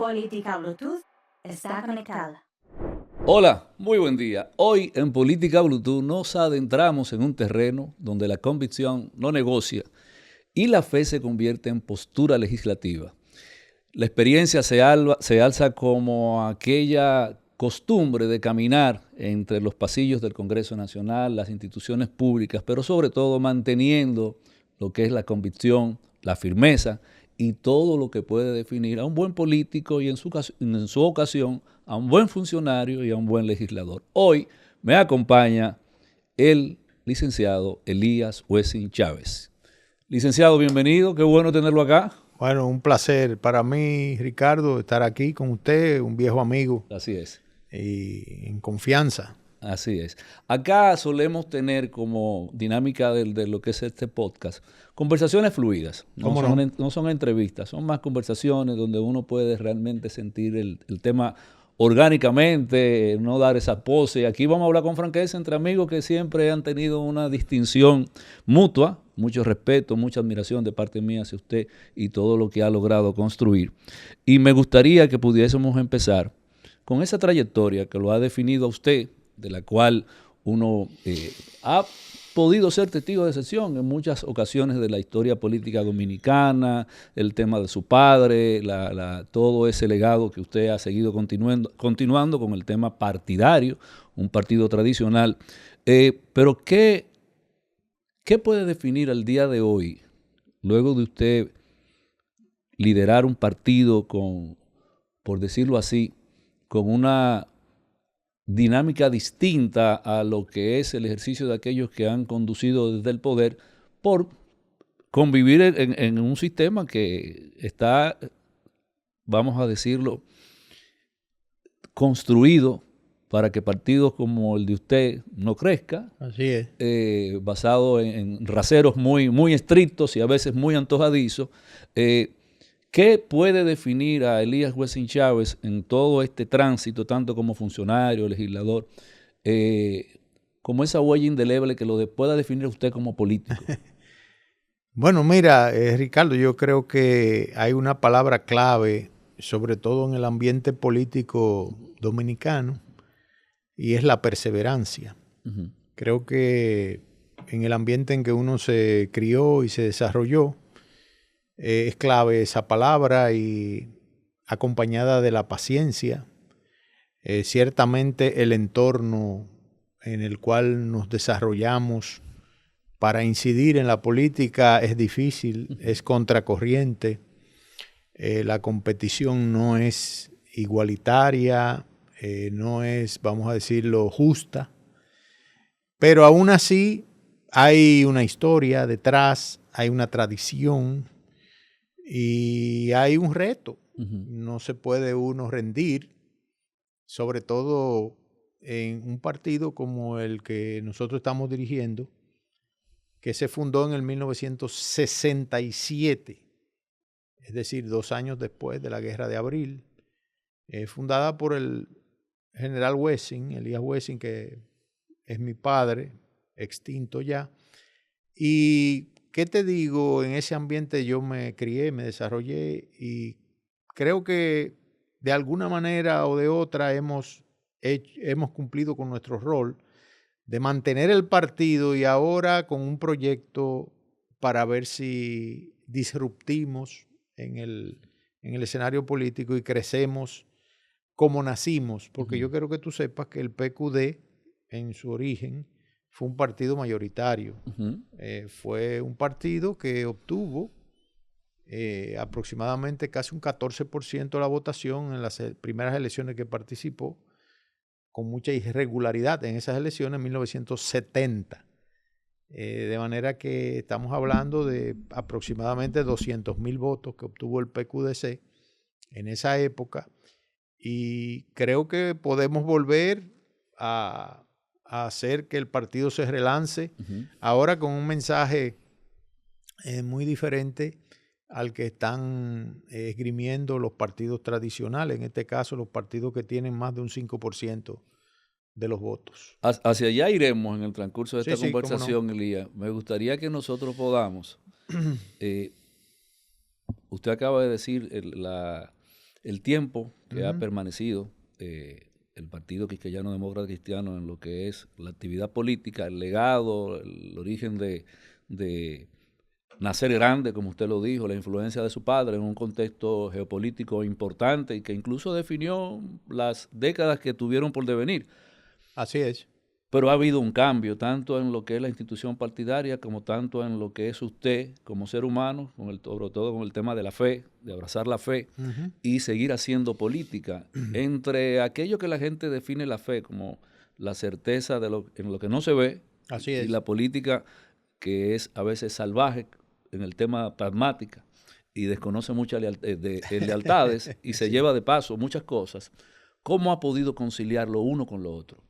Política Bluetooth está conectada. Hola, muy buen día. Hoy en Política Bluetooth nos adentramos en un terreno donde la convicción no negocia y la fe se convierte en postura legislativa. La experiencia se alza como aquella costumbre de caminar entre los pasillos del Congreso Nacional, las instituciones públicas, pero sobre todo manteniendo lo que es la convicción, la firmeza y todo lo que puede definir a un buen político y en su ocasión a un buen funcionario y a un buen legislador. Hoy me acompaña el licenciado Elías Wessing Chávez. Licenciado, bienvenido, qué bueno tenerlo acá. Bueno, un placer para mí, Ricardo, estar aquí con usted, un viejo amigo. Así es. Y en confianza. Así es. Acá solemos tener como dinámica de lo que es este podcast, conversaciones fluidas. No son entrevistas, son más conversaciones donde uno puede realmente sentir el tema orgánicamente, no dar esa pose. Aquí vamos a hablar con franqueza entre amigos que siempre han tenido una distinción mutua, mucho respeto, mucha admiración de parte mía hacia usted y todo lo que ha logrado construir. Y me gustaría que pudiésemos empezar con esa trayectoria que lo ha definido a usted, de la cual uno ha podido ser testigo de excepción en muchas ocasiones de la historia política dominicana, el tema de su padre, todo ese legado que usted ha seguido continuando con el tema partidario, un partido tradicional. Pero ¿qué puede definir al día de hoy, luego de usted liderar un partido con, por decirlo así, con una dinámica distinta a lo que es el ejercicio de aquellos que han conducido desde el poder, por convivir en un sistema que está, vamos a decirlo, construido para que partidos como el de usted no crezca? Así es. Basado en raseros muy estrictos y a veces muy antojadizos. ¿Qué puede definir a Elías Wessing Chávez en todo este tránsito, tanto como funcionario, legislador, como esa huella indeleble que lo pueda definir a usted como político? Bueno, mira, Ricardo, yo creo que hay una palabra clave, sobre todo en el ambiente político dominicano, y es la perseverancia. Uh-huh. Creo que en el ambiente en que uno se crió y se desarrolló, es clave esa palabra, y acompañada de la paciencia. Ciertamente el entorno en el cual nos desarrollamos para incidir en la política es difícil, es contracorriente. La competición no es igualitaria, no es, vamos a decirlo, justa. Pero aún así hay una historia detrás, hay una tradición y hay un reto. Uh-huh. No se puede uno rendir, sobre todo en un partido como el que nosotros estamos dirigiendo, que se fundó en el 1967, es decir, 2 años después de la Guerra de Abril, fundada por el general Wessing, Elías Wessing, que es mi padre, extinto ya. Y ¿qué te digo? En ese ambiente yo me crié, me desarrollé, y creo que de alguna manera o de otra hemos cumplido con nuestro rol de mantener el partido, y ahora con un proyecto para ver si disruptimos en el escenario político y crecemos como nacimos, porque uh-huh. Yo quiero que tú sepas que el PQD en su origen fue un partido mayoritario. Uh-huh. Fue un partido que obtuvo aproximadamente casi un 14% de la votación en las primeras elecciones que participó, con mucha irregularidad en esas elecciones en 1970. De manera que estamos hablando de aproximadamente 200,000 votos que obtuvo el PQDC en esa época, y creo que podemos volver a hacer que el partido se relance, uh-huh. Ahora con un mensaje muy diferente al que están esgrimiendo los partidos tradicionales, en este caso los partidos que tienen más de un 5% de los votos. Hacia allá iremos en el transcurso de esta conversación, no. Elías. Me gustaría que nosotros podamos, usted acaba de decir el tiempo que ha permanecido el Partido Quisqueyano Demócrata Cristiano en lo que es la actividad política, el legado, el origen de nacer grande, como usted lo dijo, la influencia de su padre en un contexto geopolítico importante y que incluso definió las décadas que tuvieron por devenir. Así es. Pero ha habido un cambio, tanto en lo que es la institución partidaria, como tanto en lo que es usted como ser humano, sobre todo con el tema de la fe, de abrazar la fe y seguir haciendo política. Entre aquello que la gente define la fe como la certeza en lo que no se ve, Así y es. la política que es a veces salvaje en el tema pragmática y desconoce muchas lealtades y se lleva de paso muchas cosas. ¿Cómo ha podido conciliar lo uno con lo otro?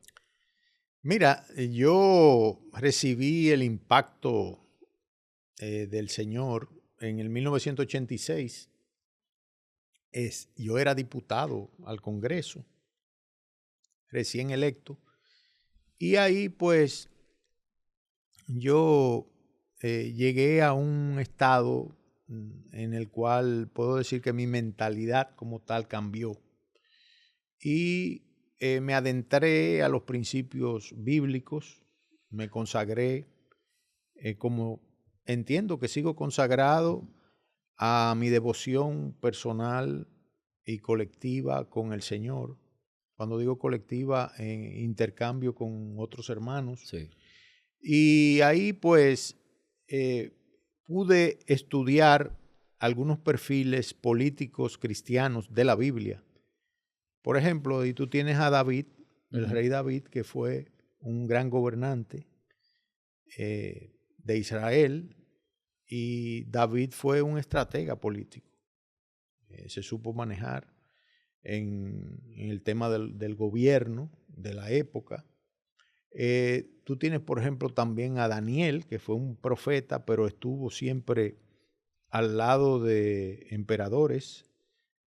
Mira, yo recibí el impacto del Señor en el 1986. Yo era diputado al Congreso, recién electo, y ahí pues yo llegué a un estado en el cual puedo decir que mi mentalidad como tal cambió. Y me adentré a los principios bíblicos, me consagré como entiendo que sigo consagrado a mi devoción personal y colectiva con el Señor. Cuando digo colectiva, en intercambio con otros hermanos. Sí. Y ahí pues pude estudiar algunos perfiles políticos cristianos de la Biblia. Por ejemplo, y tú tienes a David, el rey David, que fue un gran gobernante de Israel, y David fue un estratega político. Se supo manejar en el tema del gobierno de la época. Tú tienes, por ejemplo, también a Daniel, que fue un profeta, pero estuvo siempre al lado de emperadores.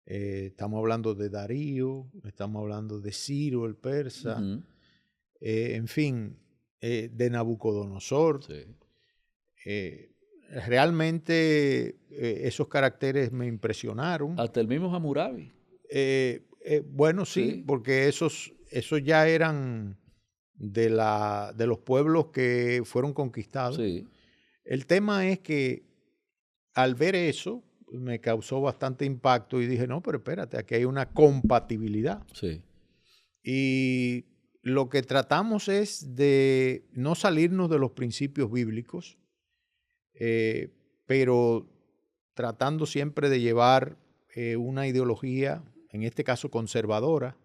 Estamos hablando de Darío, estamos hablando de Ciro el persa, en fin, de Nabucodonosor. Sí. Realmente esos caracteres me impresionaron. Hasta el mismo Hammurabi. Bueno, sí, porque esos ya eran de los pueblos que fueron conquistados. Sí. El tema es que al ver eso me causó bastante impacto y dije, no, pero espérate, aquí hay una compatibilidad. Sí. Y lo que tratamos es de no salirnos de los principios bíblicos, pero tratando siempre de llevar una ideología, en este caso conservadora,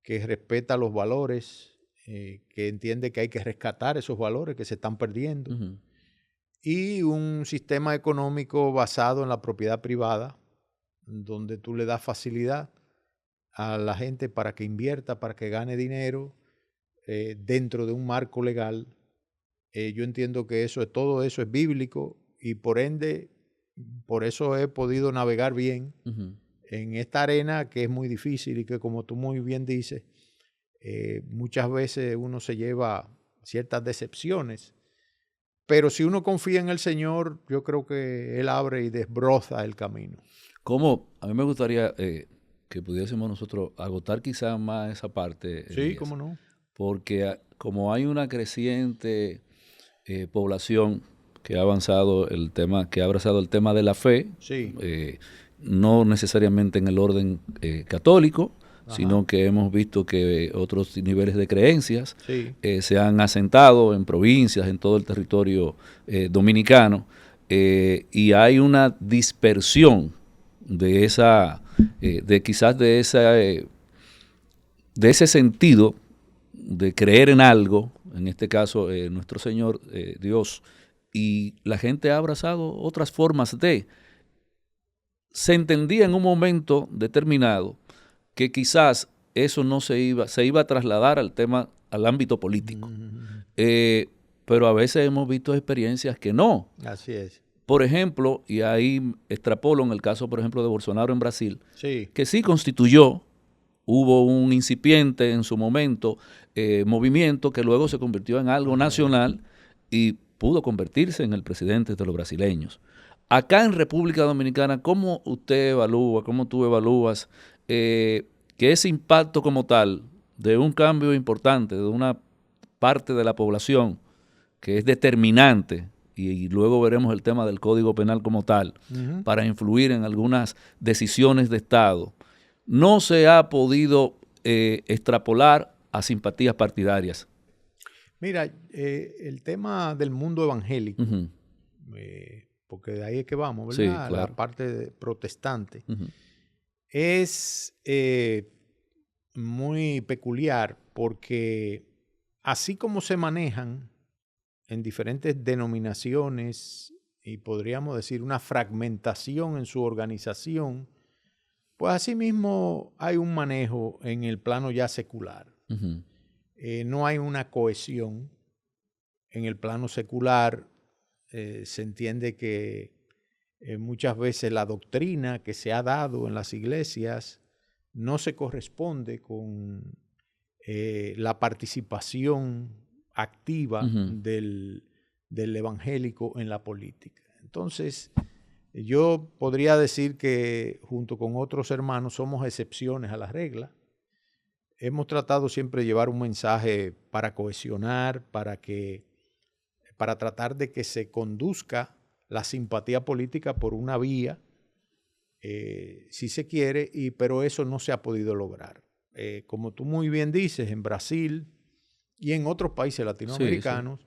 que respeta los valores, que entiende que hay que rescatar esos valores que se están perdiendo, y un sistema económico basado en la propiedad privada, donde tú le das facilidad a la gente para que invierta, para que gane dinero dentro de un marco legal. Yo entiendo que todo eso es bíblico y por ende, por eso he podido navegar bien en esta arena que es muy difícil y que, como tú muy bien dices, muchas veces uno se lleva ciertas decepciones. Pero si uno confía en el Señor, yo creo que Él abre y desbroza el camino. A mí me gustaría que pudiésemos nosotros agotar quizás más esa parte. Sí, Elías, cómo no. Porque como hay una creciente población que ha avanzado que ha abrazado el tema de la fe, sí. No necesariamente en el orden católico, sino que hemos visto que otros niveles de creencias se han asentado en provincias, en todo el territorio dominicano, y hay una dispersión de ese sentido de creer en algo, en este caso nuestro Señor Dios, y la gente ha abrazado otras formas se entendía en un momento determinado que quizás eso no se iba a trasladar al ámbito político. Pero a veces hemos visto experiencias que no. Así es. Por ejemplo, y ahí extrapolo en el caso, por ejemplo, de Bolsonaro en Brasil, que sí constituyó, hubo un incipiente en su momento, movimiento que luego se convirtió en algo nacional y pudo convertirse en el presidente de los brasileños. Acá en República Dominicana, ¿cómo usted evalúa, cómo tú evalúas que ese impacto como tal de un cambio importante de una parte de la población que es determinante, y luego veremos el tema del Código Penal como tal, para influir en algunas decisiones de Estado, no se ha podido extrapolar a simpatías partidarias? Mira, el tema del mundo evangélico, porque de ahí es que vamos, ¿verdad? Sí, claro. La parte protestante, Uh-huh. es muy peculiar porque así como se manejan en diferentes denominaciones y podríamos decir una fragmentación en su organización, pues asimismo hay un manejo en el plano ya secular. Uh-huh. No hay una cohesión en el plano secular. Se entiende que muchas veces la doctrina que se ha dado en las iglesias no se corresponde con la participación activa del evangélico en la política. Entonces, yo podría decir que junto con otros hermanos somos excepciones a la regla. Hemos tratado siempre de llevar un mensaje para cohesionar, para tratar de que se conduzca la simpatía política por una vía, si se quiere, pero eso no se ha podido lograr. Como tú muy bien dices, en Brasil y en otros países latinoamericanos,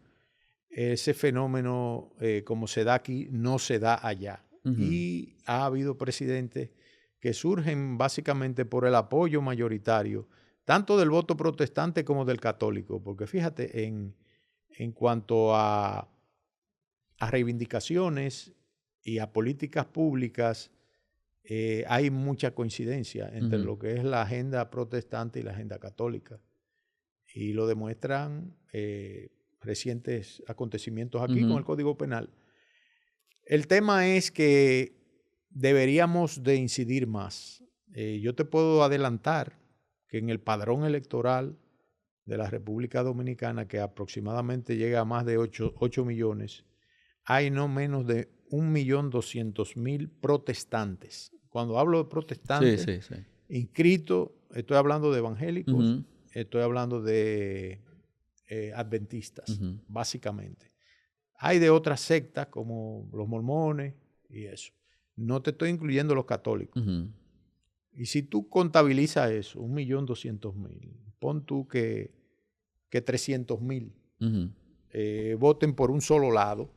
ese fenómeno, como se da aquí, no se da allá. Y ha habido presidentes que surgen básicamente por el apoyo mayoritario, tanto del voto protestante como del católico, porque fíjate, en cuanto a reivindicaciones y a políticas públicas, hay mucha coincidencia entre lo que es la agenda protestante y la agenda católica. Y lo demuestran recientes acontecimientos aquí con el Código Penal. El tema es que deberíamos de incidir más. Yo te puedo adelantar que en el padrón electoral de la República Dominicana, que aproximadamente llega a más de 8 millones, hay no menos de 1.200.000 protestantes. Cuando hablo de protestantes, inscritos, estoy hablando de evangélicos, estoy hablando de adventistas, básicamente. Hay de otras sectas como los mormones y eso. No te estoy incluyendo los católicos. Y si tú contabilizas eso, 1.200.000, pon tú que 300.000 voten por un solo lado,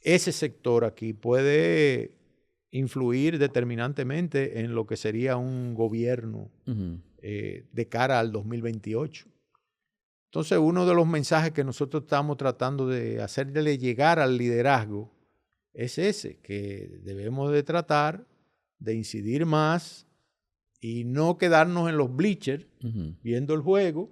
ese sector aquí puede influir determinantemente en lo que sería un gobierno de cara al 2028. Entonces, uno de los mensajes que nosotros estamos tratando de hacerle llegar al liderazgo es ese, que debemos de tratar de incidir más y no quedarnos en los bleachers viendo el juego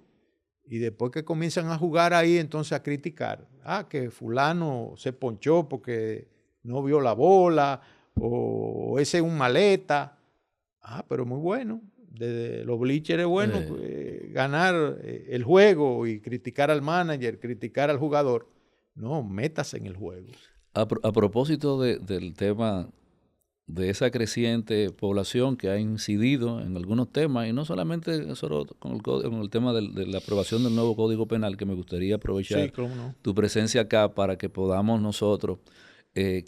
y después que comienzan a jugar ahí, entonces a criticar. Que fulano se ponchó porque no vio la bola o ese es un maleta. Pero muy bueno. Desde los bleachers es bueno ganar el juego y criticar al manager, criticar al jugador. No, métase en el juego. A propósito del tema de esa creciente población que ha incidido en algunos temas, y no solamente solo con el tema de la aprobación del nuevo Código Penal, que me gustaría aprovechar tu presencia acá para que podamos nosotros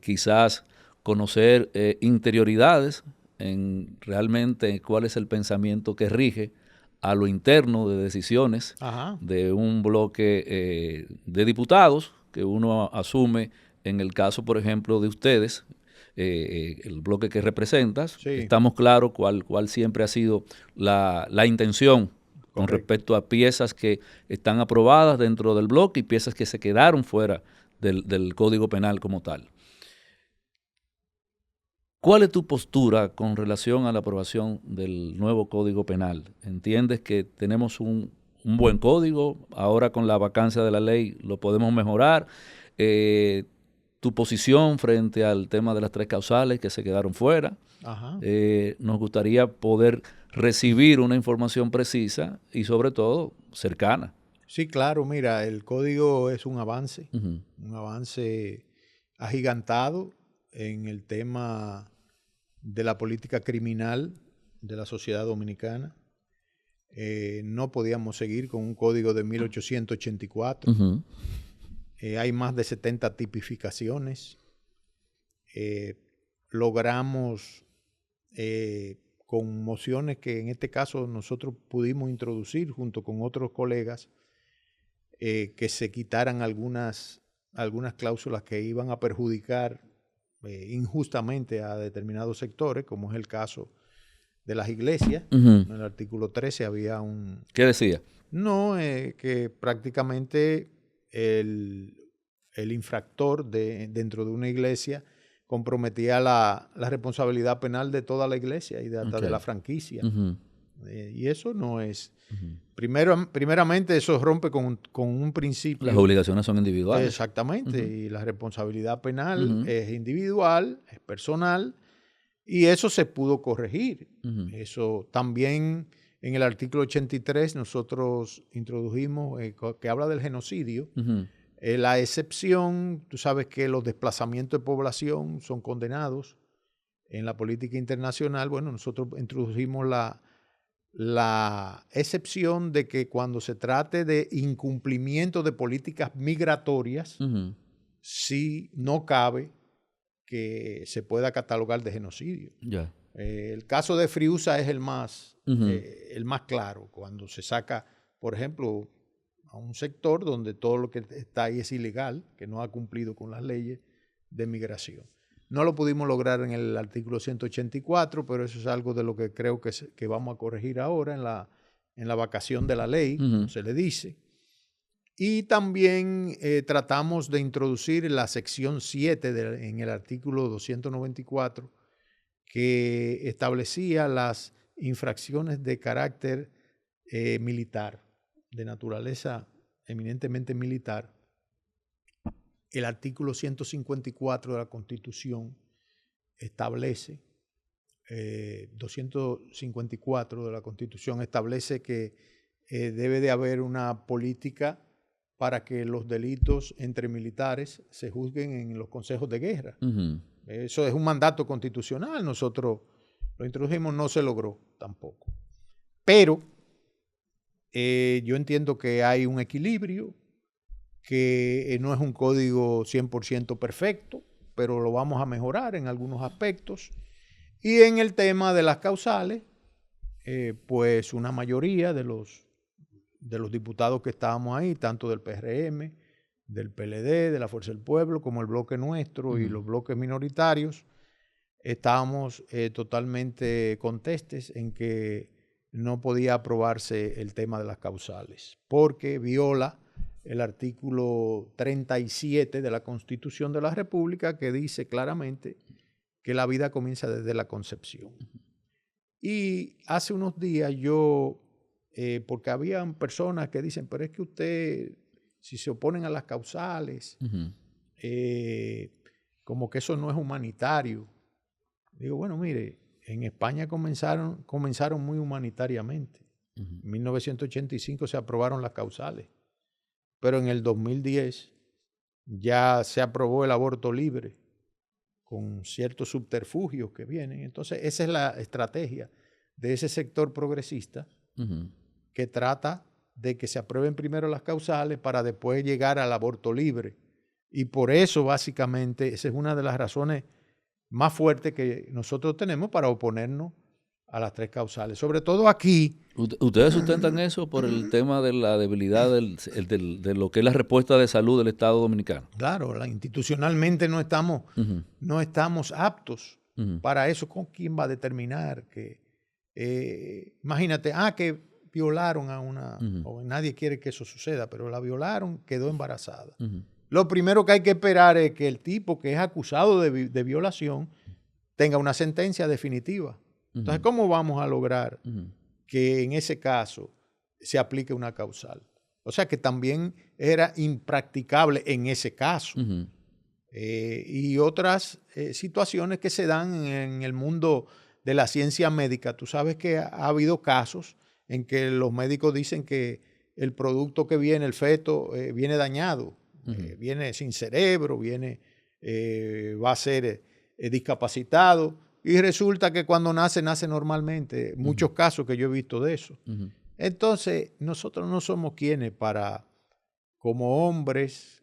quizás conocer interioridades en realmente cuál es el pensamiento que rige a lo interno de decisiones de un bloque de diputados que uno asume en el caso, por ejemplo, de ustedes, el bloque que representas. Estamos claros cuál siempre ha sido la intención con respecto a piezas que están aprobadas dentro del bloque y piezas que se quedaron fuera del Código Penal como tal. ¿Cuál es tu postura con relación a la aprobación del nuevo Código Penal? ¿Entiendes que tenemos un buen código? Ahora con la vacancia de la ley lo podemos mejorar. Tu posición frente al tema de las 3 causales que se quedaron fuera. Nos gustaría poder recibir una información precisa y sobre todo cercana. Sí, claro, mira, el código es un avance agigantado. en el tema de la política criminal de la sociedad dominicana. No podíamos seguir con un código de 1884. Uh-huh. Hay más de 70 tipificaciones. Logramos con mociones que en este caso nosotros pudimos introducir junto con otros colegas, que se quitaran algunas cláusulas que iban a perjudicar injustamente a determinados sectores, como es el caso de las iglesias. Uh-huh. En el artículo 13 había un... ¿Qué decía? No, que prácticamente el infractor dentro de una iglesia comprometía la responsabilidad penal de toda la iglesia y hasta de la franquicia. Uh-huh. Y eso no es... Uh-huh. Primeramente, eso rompe con un principio. Las obligaciones son individuales. Exactamente. Uh-huh. Y la responsabilidad penal Uh-huh. es individual, es personal, y eso se pudo corregir. Uh-huh. Eso también en el artículo 83 nosotros introdujimos, que habla del genocidio. Uh-huh. La excepción, tú sabes que los desplazamientos de población son condenados en la política internacional. Bueno, nosotros introdujimos la excepción de que cuando se trate de incumplimiento de políticas migratorias, Uh-huh. sí no cabe que se pueda catalogar de genocidio. Yeah. El caso de Friusa es el más claro, cuando se saca, por ejemplo, a un sector donde todo lo que está ahí es ilegal, que no ha cumplido con las leyes de migración. No lo pudimos lograr en el artículo 184, pero eso es algo de lo que creo que vamos a corregir ahora en la vacación de la ley, como se le dice. Y también tratamos de introducir la sección 7 en el artículo 294, que establecía las infracciones de carácter militar, de naturaleza eminentemente militar. El artículo 154 de la Constitución establece, 254 de la Constitución establece que debe de haber una política para que los delitos entre militares se juzguen en los consejos de guerra. Uh-huh. Eso es un mandato constitucional, nosotros lo introdujimos, no se logró tampoco. Pero yo entiendo que hay un equilibrio, que no es un código 100% perfecto, pero lo vamos a mejorar en algunos aspectos. Y en el tema de las causales, pues una mayoría de los diputados que estábamos ahí, tanto del PRM, del PLD, de la Fuerza del Pueblo, como el bloque nuestro y los bloques minoritarios, estábamos totalmente contestes en que no podía aprobarse el tema de las causales, porque viola el artículo 37 de la Constitución de la República, que dice claramente que la vida comienza desde la concepción. Y hace unos días yo, porque habían personas que dicen, pero es que usted, si se oponen a las causales, como que eso no es humanitario. Digo, bueno, mire, en España comenzaron muy humanitariamente. En 1985 se aprobaron las causales, pero en el 2010 ya se aprobó el aborto libre con ciertos subterfugios que vienen. Entonces, esa es la estrategia de ese sector progresista que trata de que se aprueben primero las causales para después llegar al aborto libre. Y por eso, básicamente, esa es una de las razones más fuertes que nosotros tenemos para oponernos a las 3 causales. Sobre todo aquí. ¿Ustedes sustentan eso por el tema de la debilidad de lo que es la respuesta de salud del Estado Dominicano? Claro, institucionalmente no estamos aptos para eso. ¿Con quién va a determinar que, imagínate, que violaron a una joven? Nadie quiere que eso suceda, pero la violaron, quedó embarazada. Lo primero que hay que esperar es que el tipo que es acusado de violación tenga una sentencia definitiva. Entonces, ¿cómo vamos a lograr que en ese caso se aplique una causal? O sea que también era impracticable en ese caso. Y otras situaciones que se dan en el mundo de la ciencia médica. Tú sabes que ha habido casos en que los médicos dicen que el producto que viene, el feto, viene dañado, viene sin cerebro, va a ser discapacitado, y resulta que cuando nace normalmente. Muchos casos que yo he visto de eso. Entonces, nosotros no somos quienes para, como hombres,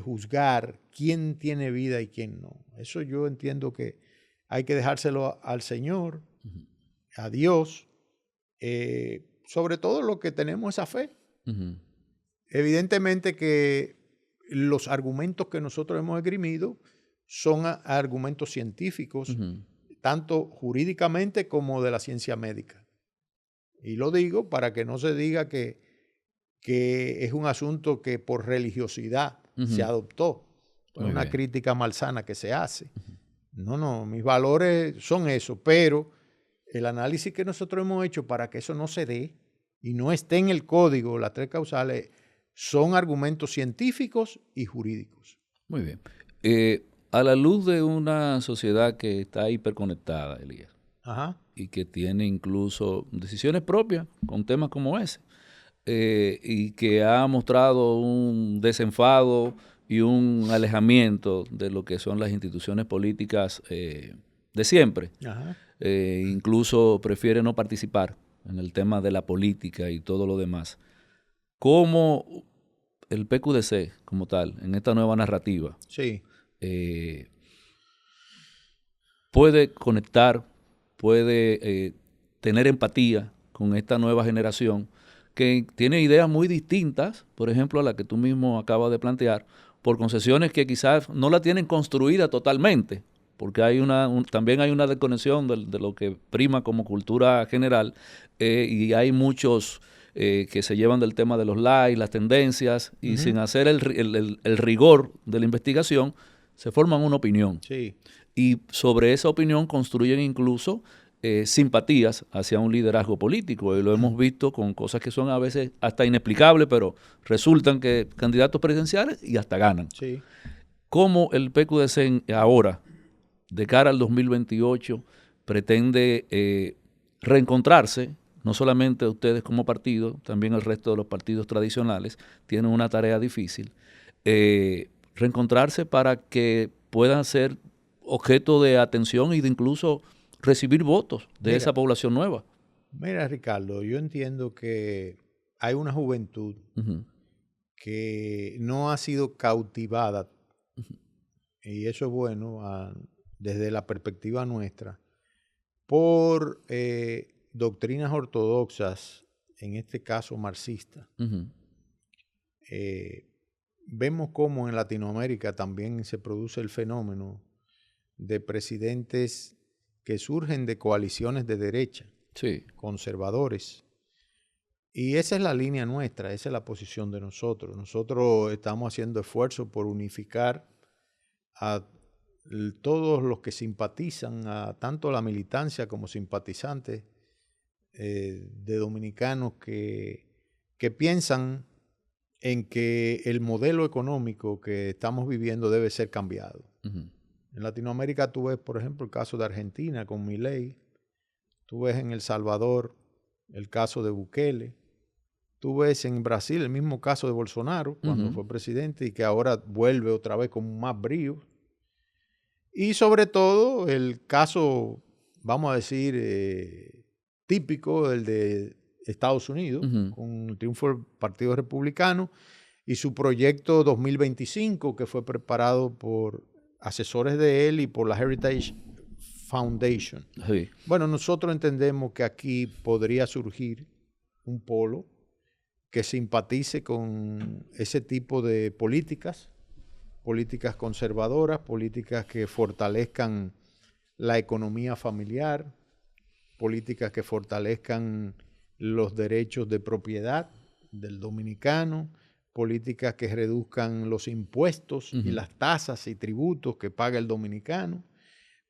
juzgar quién tiene vida y quién no. Eso yo entiendo que hay que dejárselo al Señor, a Dios, sobre todo lo que tenemos esa fe. Evidentemente que los argumentos que nosotros hemos esgrimido son argumentos científicos, tanto jurídicamente como de la ciencia médica. Y lo digo para que no se diga que es un asunto que por religiosidad se adoptó. Es una crítica malsana que se hace. No, mis valores son eso, pero el análisis que nosotros hemos hecho para que eso no se dé y no esté en el código, las 3 causales, son argumentos científicos y jurídicos. Muy bien. A la luz de una sociedad que está hiperconectada, Elías, y que tiene incluso decisiones propias con temas como ese, y que ha mostrado un desenfado y un alejamiento de lo que son las instituciones políticas de siempre. Incluso prefiere no participar en el tema de la política y todo lo demás. ¿Cómo el PQDC como tal, en esta nueva narrativa, puede conectar, puede tener empatía con esta nueva generación que tiene ideas muy distintas, por ejemplo, a la que tú mismo acabas de plantear, por concesiones que quizás no la tienen construida totalmente, porque hay también hay una desconexión de lo que prima como cultura general, y hay muchos que se llevan del tema de los likes, las tendencias, y sin hacer el rigor de la investigación, se forman una opinión. Y sobre esa opinión construyen incluso simpatías hacia un liderazgo político, y lo hemos visto con cosas que son a veces hasta inexplicables, pero resultan que candidatos presidenciales y hasta ganan. ¿Cómo el PQDC ahora, de cara al 2028, pretende reencontrarse? No solamente ustedes como partido, también el resto de los partidos tradicionales tienen una tarea difícil, reencontrarse para que puedan ser objeto de atención y de incluso recibir votos de esa población nueva. Mira, Ricardo, yo entiendo que hay una juventud que no ha sido cautivada, y eso es bueno desde la perspectiva nuestra, por doctrinas ortodoxas, en este caso marxistas. Vemos cómo en Latinoamérica también se produce el fenómeno de presidentes que surgen de coaliciones de derecha, conservadores. Y esa es la línea nuestra, esa es la posición de nosotros. Nosotros estamos haciendo esfuerzos por unificar a todos los que simpatizan, a tanto la militancia como simpatizantes de dominicanos que piensan en que el modelo económico que estamos viviendo debe ser cambiado. En Latinoamérica tú ves, por ejemplo, el caso de Argentina con Milei, tú ves en El Salvador el caso de Bukele, tú ves en Brasil el mismo caso de Bolsonaro cuando fue presidente y que ahora vuelve otra vez con más brío. Y sobre todo el caso, vamos a decir, típico, el de Estados Unidos, con el triunfo del Partido Republicano y su proyecto 2025, que fue preparado por asesores de él y por la Heritage Foundation. Bueno, nosotros entendemos que aquí podría surgir un polo que simpatice con ese tipo de políticas conservadoras, políticas que fortalezcan la economía familiar, políticas que fortalezcan los derechos de propiedad del dominicano, políticas que reduzcan los impuestos y las tasas y tributos que paga el dominicano,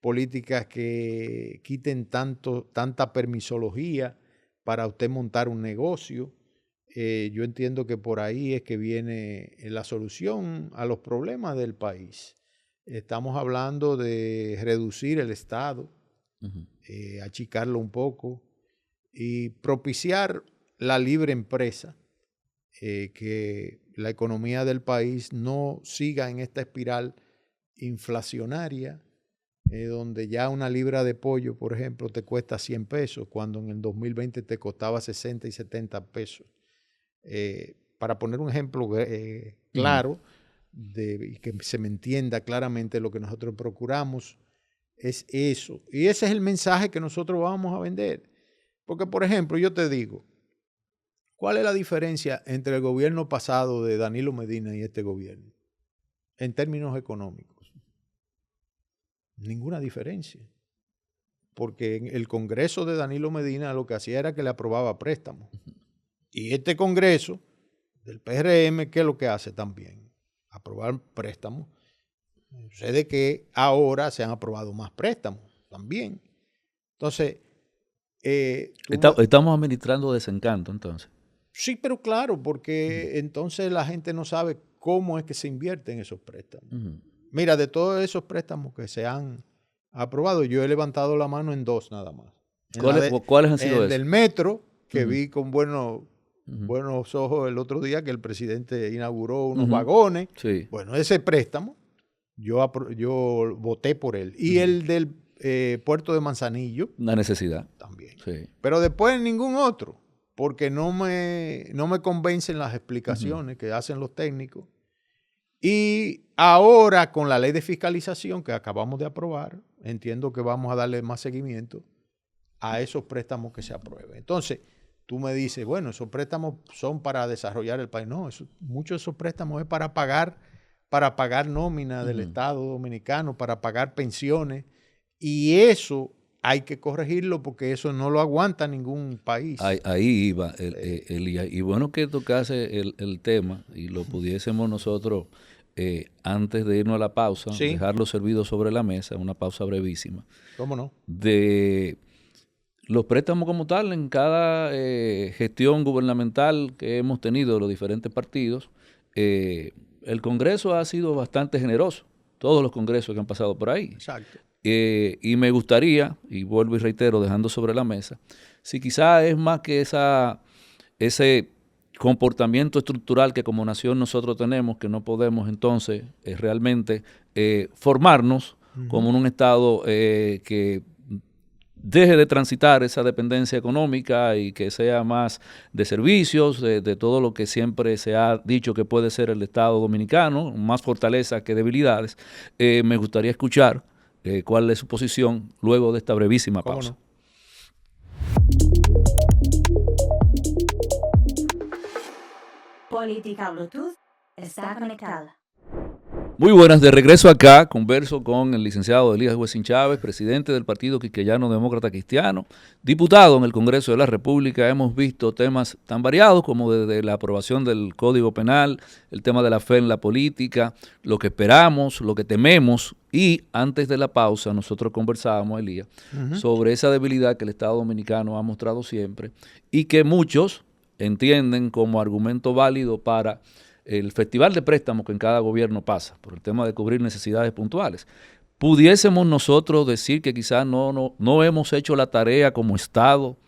políticas que quiten tanta permisología para usted montar un negocio. Yo entiendo que por ahí es que viene la solución a los problemas del país. Estamos hablando de reducir el Estado, achicarlo un poco y propiciar la libre empresa, que la economía del país no siga en esta espiral inflacionaria, donde ya una libra de pollo, por ejemplo, te cuesta 100 pesos, cuando en el 2020 te costaba 60 y 70 pesos. Para poner un ejemplo claro, y que se me entienda claramente, lo que nosotros procuramos es eso. Y ese es el mensaje que nosotros vamos a vender. Porque, por ejemplo, yo te digo, ¿cuál es la diferencia entre el gobierno pasado de Danilo Medina y este gobierno? En términos económicos. Ninguna diferencia. Porque en el Congreso de Danilo Medina lo que hacía era que le aprobaba préstamos. Y este Congreso del PRM, ¿qué es lo que hace también? Aprobar préstamos. Sucede que ahora se han aprobado más préstamos también. Entonces, estamos administrando desencanto entonces. Sí, pero claro, porque entonces la gente no sabe cómo es que se invierte en esos préstamos. Mira, de todos esos préstamos que se han aprobado, yo he levantado la mano en 2 nada más. ¿Cuáles han sido esos? El del metro, que vi con buenos ojos el otro día que el presidente inauguró unos vagones. Sí. Bueno, ese préstamo, yo voté por él. Y el del puerto de Manzanillo. Una necesidad. También. Sí. Pero después ningún otro, porque no me convencen las explicaciones que hacen los técnicos. Y ahora con la ley de fiscalización que acabamos de aprobar, entiendo que vamos a darle más seguimiento a esos préstamos que se aprueben. Entonces, tú me dices, bueno, esos préstamos son para desarrollar el país. No, muchos de esos préstamos es para pagar nómina del Estado Dominicano, para pagar pensiones. Y eso hay que corregirlo porque eso no lo aguanta ningún país. Ahí iba, Elías. Y bueno que tocase el tema y lo pudiésemos nosotros, antes de irnos a la pausa, sí, dejarlo servido sobre la mesa, una pausa brevísima. ¿Cómo no? De los préstamos como tal en cada gestión gubernamental que hemos tenido de los diferentes partidos. El Congreso ha sido bastante generoso, todos los congresos que han pasado por ahí. Exacto. Y me gustaría, y vuelvo y reitero, dejando sobre la mesa, si quizá es más que ese comportamiento estructural que como nación nosotros tenemos, que no podemos entonces realmente formarnos como en un Estado que deje de transitar esa dependencia económica y que sea más de servicios, de todo lo que siempre se ha dicho que puede ser el Estado dominicano, más fortaleza que debilidades. Me gustaría escuchar cuál es su posición luego de esta brevísima pausa. No? Política Bluetooth está conectada. Muy buenas, de regreso acá, converso con el licenciado Elías Huesín Chávez, presidente del Partido Quisqueyano Demócrata Cristiano, diputado en el Congreso de la República. Hemos visto temas tan variados como desde la aprobación del Código Penal, el tema de la fe en la política, lo que esperamos, lo que tememos, y antes de la pausa nosotros conversábamos, Elías, sobre esa debilidad que el Estado Dominicano ha mostrado siempre y que muchos entienden como argumento válido para el festival de préstamos que en cada gobierno pasa, por el tema de cubrir necesidades puntuales. ¿Pudiésemos nosotros decir que quizás no hemos hecho la tarea como Estado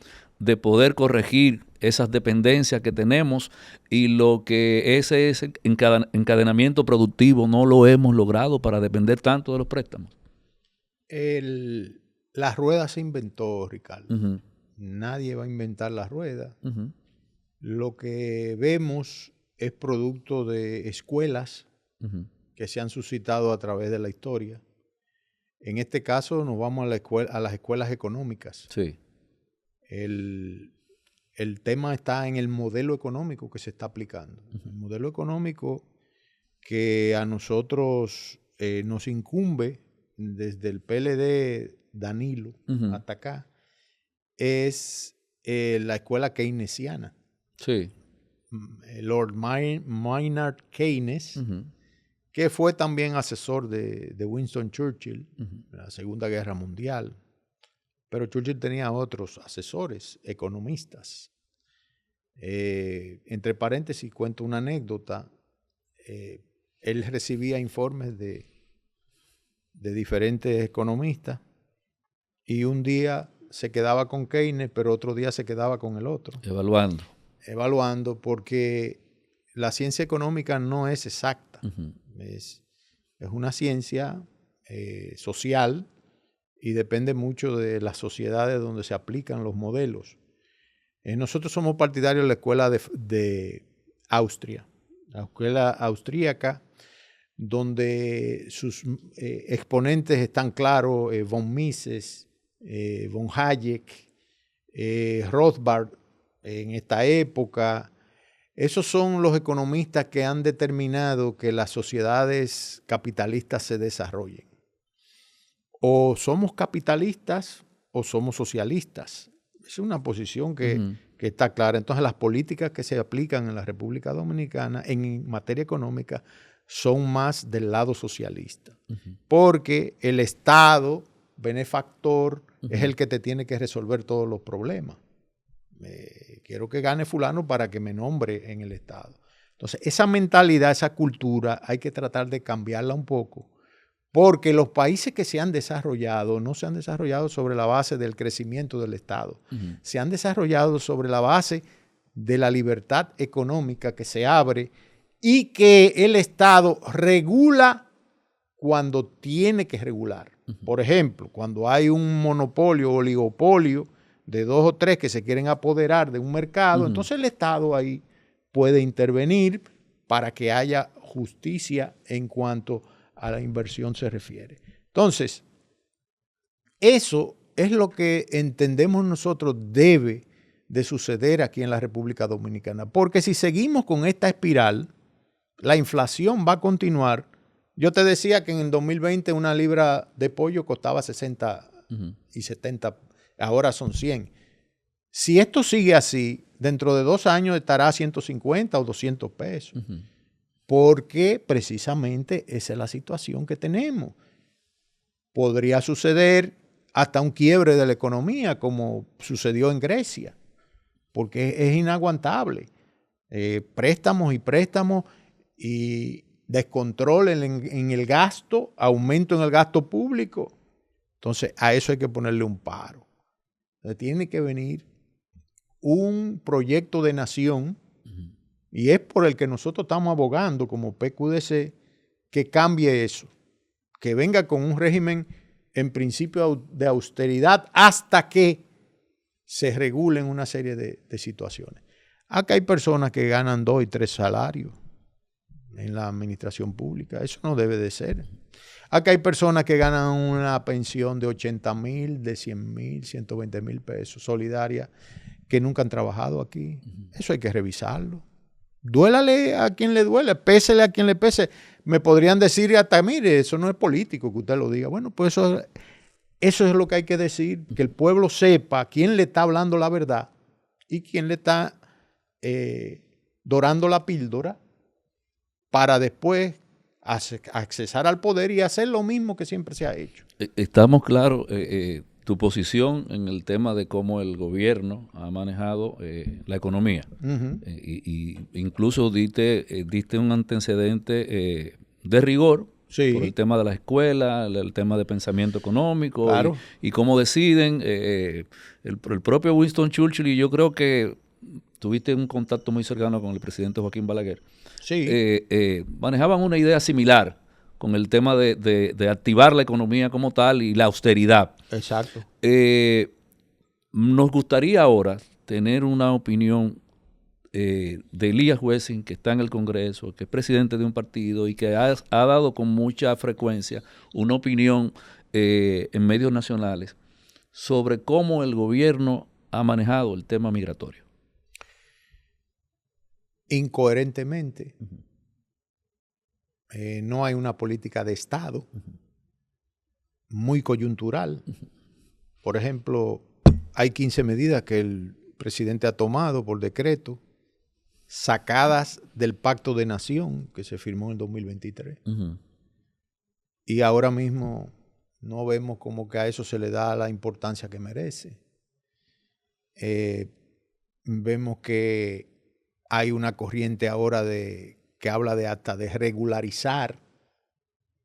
de poder corregir esas dependencias que tenemos y lo que ese encadenamiento productivo no lo hemos logrado para depender tanto de los préstamos? La rueda se inventó, Ricardo. Nadie va a inventar la rueda. Lo que vemos es producto de escuelas que se han suscitado a través de la historia. En este caso nos vamos a las escuelas económicas. Sí. El tema está en el modelo económico que se está aplicando. El modelo económico que a nosotros nos incumbe desde el PLD Danilo hasta acá es la escuela keynesiana. Sí. Lord Maynard Keynes, que fue también asesor de Winston Churchill en la Segunda Guerra Mundial. Pero Churchill tenía otros asesores, economistas. Entre paréntesis, cuento una anécdota. Él recibía informes de diferentes economistas y un día se quedaba con Keynes, pero otro día se quedaba con el otro. Evaluando, porque la ciencia económica no es exacta. Es una ciencia social y depende mucho de las sociedades donde se aplican los modelos. Nosotros somos partidarios de la escuela de Austria, la escuela austríaca, donde sus exponentes están claros, von Mises, von Hayek, Rothbard en esta época. Esos son los economistas que han determinado que las sociedades capitalistas se desarrollen. O somos capitalistas o somos socialistas. Es una posición que está clara. Entonces, las políticas que se aplican en la República Dominicana en materia económica son más del lado socialista. Porque el Estado benefactor es el que te tiene que resolver todos los problemas. Quiero que gane fulano para que me nombre en el Estado. Entonces, esa mentalidad, esa cultura, hay que tratar de cambiarla un poco, porque los países que se han desarrollado no se han desarrollado sobre la base del crecimiento del Estado. Se han desarrollado sobre la base de la libertad económica que se abre y que el Estado regula cuando tiene que regular. Por ejemplo, cuando hay un monopolio o oligopolio de 2 o 3 que se quieren apoderar de un mercado, entonces el Estado ahí puede intervenir para que haya justicia en cuanto a la inversión se refiere. Entonces, eso es lo que entendemos nosotros debe de suceder aquí en la República Dominicana, porque si seguimos con esta espiral, la inflación va a continuar. Yo te decía que en el 2020 una libra de pollo costaba 60 y 70, ahora son 100. Si esto sigue así, dentro de 2 años estará a 150 o 200 pesos. Porque precisamente esa es la situación que tenemos. Podría suceder hasta un quiebre de la economía, como sucedió en Grecia, porque es inaguantable. Préstamos y descontrol en el gasto, aumento en el gasto público. Entonces, a eso hay que ponerle un paro. Entonces, tiene que venir un proyecto de nación, y es por el que nosotros estamos abogando como PQDC, que cambie eso, que venga con un régimen en principio de austeridad hasta que se regulen una serie de situaciones. Acá hay personas que ganan 2 y 3 salarios en la administración pública. Eso no debe de ser. Acá hay personas que ganan una pensión de 80,000, de 100,000, 120,000 pesos, solidaria, que nunca han trabajado aquí. Eso hay que revisarlo. Duélale a quien le duele, pésele a quien le pese. Me podrían decir hasta, mire, eso no es político que usted lo diga. Bueno, pues eso es lo que hay que decir, que el pueblo sepa quién le está hablando la verdad y quién le está dorando la píldora para después accesar al poder y hacer lo mismo que siempre se ha hecho. Estamos claros. Tu posición en el tema de cómo el gobierno ha manejado la economía. Y incluso diste un antecedente de rigor por el tema de la escuela, el tema de pensamiento económico, claro, y cómo deciden. El propio Winston Churchill, y yo creo que tuviste un contacto muy cercano con el presidente Joaquín Balaguer, manejaban una idea similar con el tema de activar la economía como tal y la austeridad. Exacto. Nos gustaría ahora tener una opinión de Elías Wessing, que está en el Congreso, que es presidente de un partido y que ha dado con mucha frecuencia una opinión en medios nacionales sobre cómo el gobierno ha manejado el tema migratorio. Incoherentemente. No hay una política de Estado, muy coyuntural. Por ejemplo, hay 15 medidas que el presidente ha tomado por decreto, sacadas del Pacto de Nación que se firmó en 2023. Y ahora mismo no vemos como que a eso se le da la importancia que merece. Vemos que hay una corriente ahora que habla de hasta de regularizar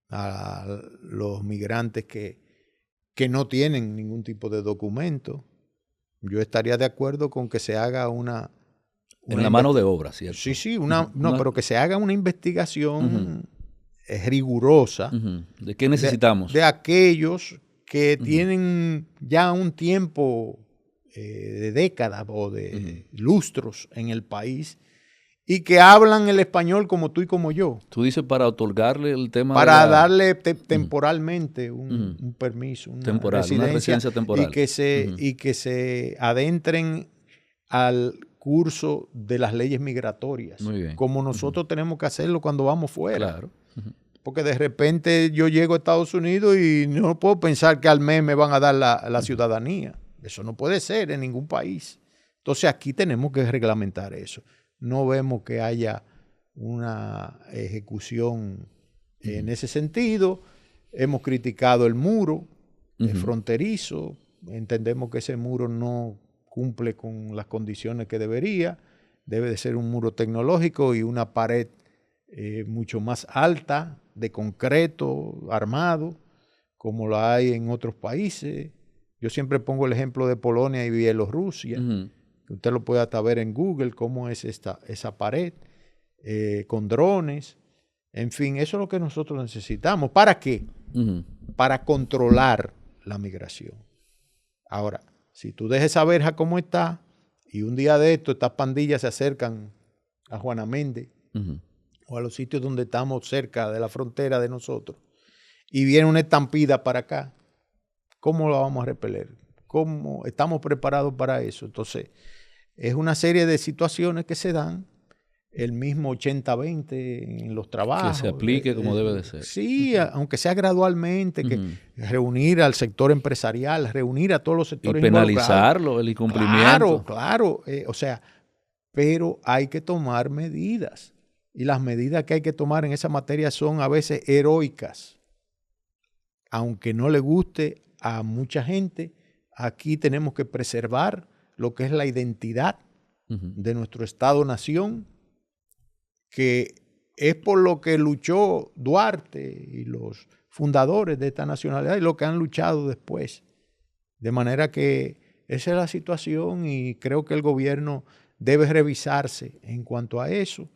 a los migrantes que no tienen ningún tipo de documento. Yo estaría de acuerdo con que se haga una en la mano de obra, ¿cierto? Sí, pero que se haga una investigación rigurosa. ¿De qué necesitamos? De aquellos que tienen ya un tiempo de décadas o de lustros en el país y que hablan el español como tú y como yo. Tú dices para otorgarle el tema para darle temporalmente un permiso, una residencia temporal. Y que se adentren al curso de las leyes migratorias. Muy bien. Como nosotros tenemos que hacerlo cuando vamos fuera. Claro. Porque de repente yo llego a Estados Unidos y no puedo pensar que al mes me van a dar la ciudadanía. Eso no puede ser en ningún país. Entonces aquí tenemos que reglamentar eso. No vemos que haya una ejecución en ese sentido. Hemos criticado el muro fronterizo. Entendemos que ese muro no cumple con las condiciones que debería. Debe de ser un muro tecnológico y una pared mucho más alta, de concreto, armado, como lo hay en otros países. Yo siempre pongo el ejemplo de Polonia y Bielorrusia. Usted lo puede hasta ver en Google, cómo es esa pared, con drones. En fin, eso es lo que nosotros necesitamos. ¿Para qué? Para controlar la migración. Ahora, si tú dejas esa verja como está, y un día de esto estas pandillas se acercan a Juana Méndez, o a los sitios donde estamos cerca de la frontera de nosotros, y viene una estampida para acá, ¿cómo la vamos a repeler? ¿Cómo estamos preparados para eso? Entonces, es una serie de situaciones que se dan, el mismo 80-20 en los trabajos. Que se aplique como debe de ser. Sí, aunque sea gradualmente, que reunir al sector empresarial, reunir a todos los sectores. Y penalizarlo, el incumplimiento. Claro. O sea, pero hay que tomar medidas. Y las medidas que hay que tomar en esa materia son a veces heroicas. Aunque no le guste a mucha gente, aquí tenemos que preservar lo que es la identidad de nuestro Estado-nación, que es por lo que luchó Duarte y los fundadores de esta nacionalidad y lo que han luchado después. De manera que esa es la situación y creo que el gobierno debe revisarse en cuanto a eso,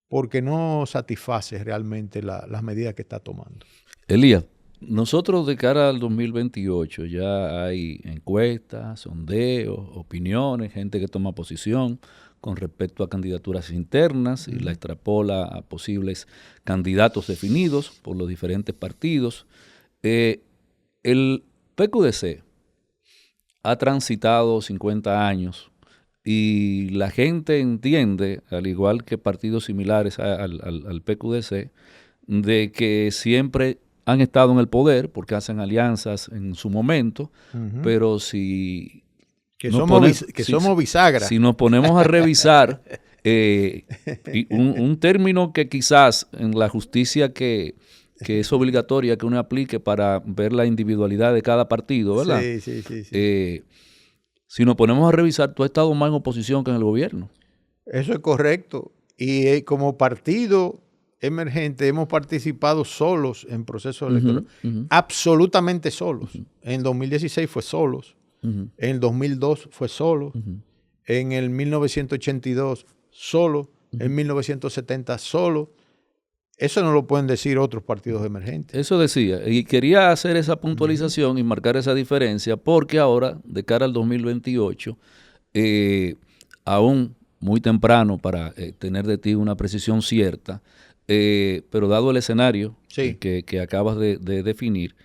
porque no satisface realmente las medidas que está tomando. Elías, nosotros de cara al 2028 ya hay encuestas, sondeos, opiniones, gente que toma posición con respecto a candidaturas internas y la extrapola a posibles candidatos definidos por los diferentes partidos. El PQDC ha transitado 50 años y la gente entiende, al igual que partidos similares al PQDC, de que siempre han estado en el poder porque hacen alianzas en su momento, pero si... somos bisagra. Si nos ponemos a revisar un término que quizás en la justicia que es obligatoria que uno aplique para ver la individualidad de cada partido, ¿verdad? Sí. Si nos ponemos a revisar, tú has estado más en oposición que en el gobierno. Eso es correcto. Y como partido emergente hemos participado solos en procesos electorales. Absolutamente solos. En 2016 fue solos. En el 2002 fue solo. En el 1982 solo. En 1970 solo. Eso no lo pueden decir otros partidos emergentes. Eso decía. Y quería hacer esa puntualización y marcar esa diferencia porque ahora, de cara al 2028, aún muy temprano para tener de ti una precisión cierta, pero dado el escenario que acabas de definir,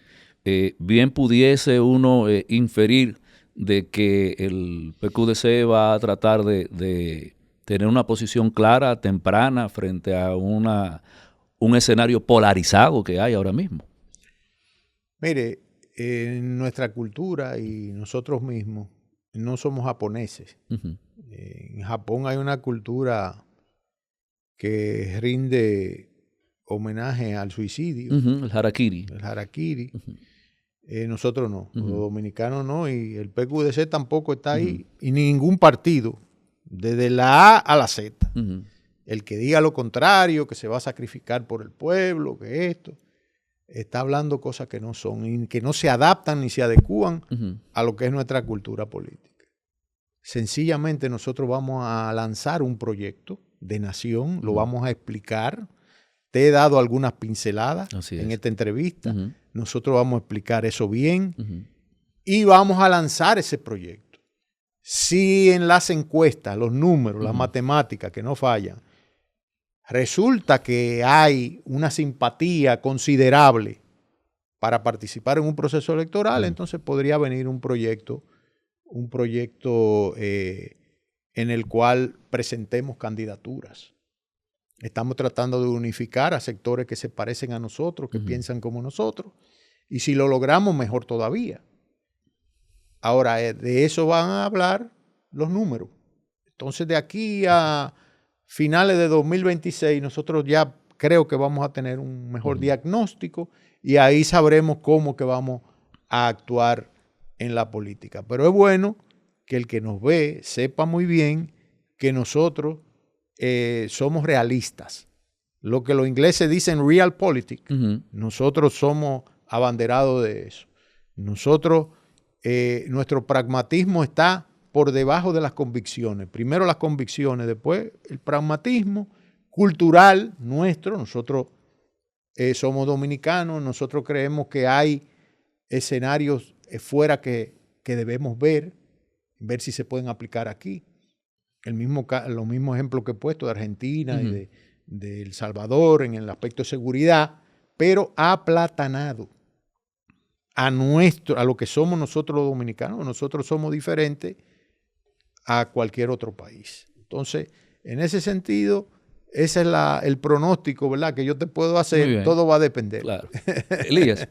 bien pudiese uno inferir de que el PQDC va a tratar de tener una posición clara, temprana, frente a un escenario polarizado que hay ahora mismo. Mire, en nuestra cultura y nosotros mismos no somos japoneses. En Japón hay una cultura que rinde homenaje al suicidio. El harakiri. Nosotros no, los dominicanos no, y el PQDC tampoco está ahí, y ningún partido, desde la A a la Z. El que diga lo contrario, que se va a sacrificar por el pueblo, que esto, está hablando cosas que no son, y que no se adaptan ni se adecúan a lo que es nuestra cultura política. Sencillamente nosotros vamos a lanzar un proyecto de nación, lo vamos a explicar. Te he dado algunas pinceladas en esta entrevista, nosotros vamos a explicar eso bien y vamos a lanzar ese proyecto. Si en las encuestas, los números, las matemáticas que no fallan, resulta que hay una simpatía considerable para participar en un proceso electoral, entonces podría venir un proyecto en el cual presentemos candidaturas. Estamos tratando de unificar a sectores que se parecen a nosotros, que piensan como nosotros, y si lo logramos, mejor todavía. Ahora, de eso van a hablar los números. Entonces, de aquí a finales de 2026, nosotros ya creo que vamos a tener un mejor diagnóstico y ahí sabremos cómo que vamos a actuar en la política. Pero es bueno que el que nos ve sepa muy bien que nosotros somos realistas. Lo que los ingleses dicen realpolitik, nosotros somos abanderados de eso. Nosotros, nuestro pragmatismo está por debajo de las convicciones. Primero las convicciones, después el pragmatismo cultural nuestro. Nosotros somos dominicanos, nosotros creemos que hay escenarios fuera que debemos ver si se pueden aplicar aquí. Los mismos ejemplos que he puesto de Argentina y de El Salvador en el aspecto de seguridad, pero aplatanado a lo que somos nosotros los dominicanos. Nosotros somos diferentes a cualquier otro país. Entonces, en ese sentido, ese es el pronóstico, ¿verdad?, que yo te puedo hacer. Todo va a depender. Claro. Elías,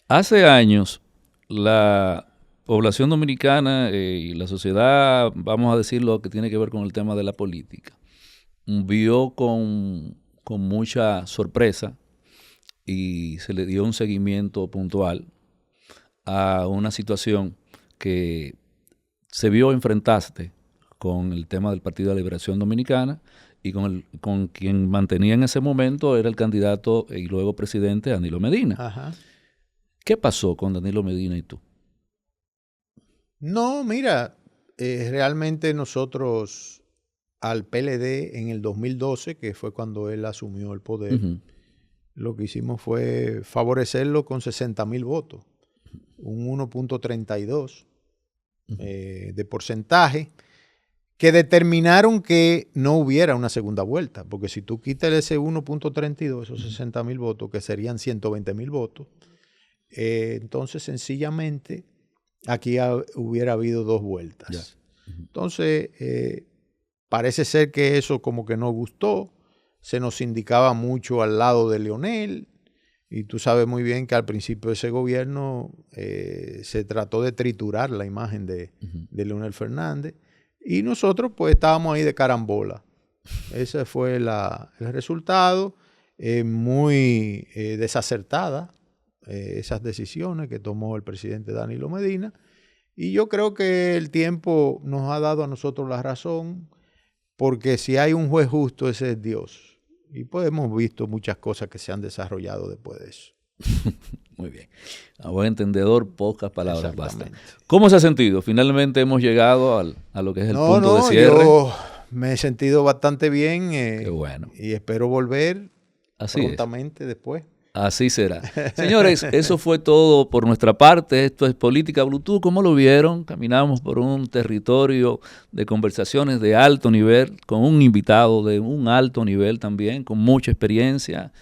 hace años la población dominicana y la sociedad, vamos a decir lo que tiene que ver con el tema de la política, vio con mucha sorpresa y se le dio un seguimiento puntual a una situación que se vio enfrentarse con el tema del Partido de la Liberación Dominicana y con quien mantenía en ese momento era el candidato y luego presidente Danilo Medina. Ajá. ¿Qué pasó con Danilo Medina y tú? No, mira, realmente nosotros al PLD en el 2012, que fue cuando él asumió el poder, lo que hicimos fue favorecerlo con 60,000 votos, un 1.32 de porcentaje, que determinaron que no hubiera una segunda vuelta, porque si tú quitas ese 1.32, esos 60,000 votos, que serían 120,000 votos, entonces sencillamente aquí hubiera habido dos vueltas. Entonces, parece ser que eso como que no gustó, se nos indicaba mucho al lado de Leonel, y tú sabes muy bien que al principio de ese gobierno se trató de triturar la imagen de Leonel Fernández, y nosotros pues estábamos ahí de carambola. Ese fue el resultado, muy desacertada esas decisiones que tomó el presidente Danilo Medina, y yo creo que el tiempo nos ha dado a nosotros la razón, porque si hay un juez justo, ese es Dios. Y pues hemos visto muchas cosas que se han desarrollado después de eso. Muy bien. A buen entendedor, pocas palabras bastan. ¿Cómo se ha sentido? Finalmente hemos llegado a lo que es el punto de cierre. Yo me he sentido bastante bien. Qué bueno. Y espero volver prontamente después. Así será. Señores, eso fue todo por nuestra parte. Esto es Política Bluetooth. ¿Cómo lo vieron? Caminamos por un territorio de conversaciones de alto nivel, con un invitado de un alto nivel también, con mucha experiencia.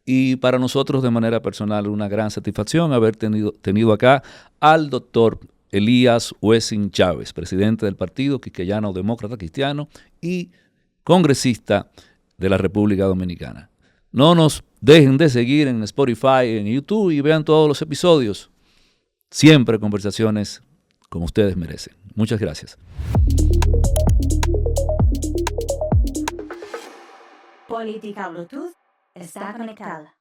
Y para nosotros, de manera personal, una gran satisfacción haber tenido acá al doctor Elías Wessing Chávez, presidente del Partido Quisqueyano Demócrata Cristiano y congresista de la República Dominicana. No nos dejen de seguir en Spotify, en YouTube y vean todos los episodios. Siempre conversaciones como ustedes merecen. Muchas gracias. Política Bluetooth está conectada.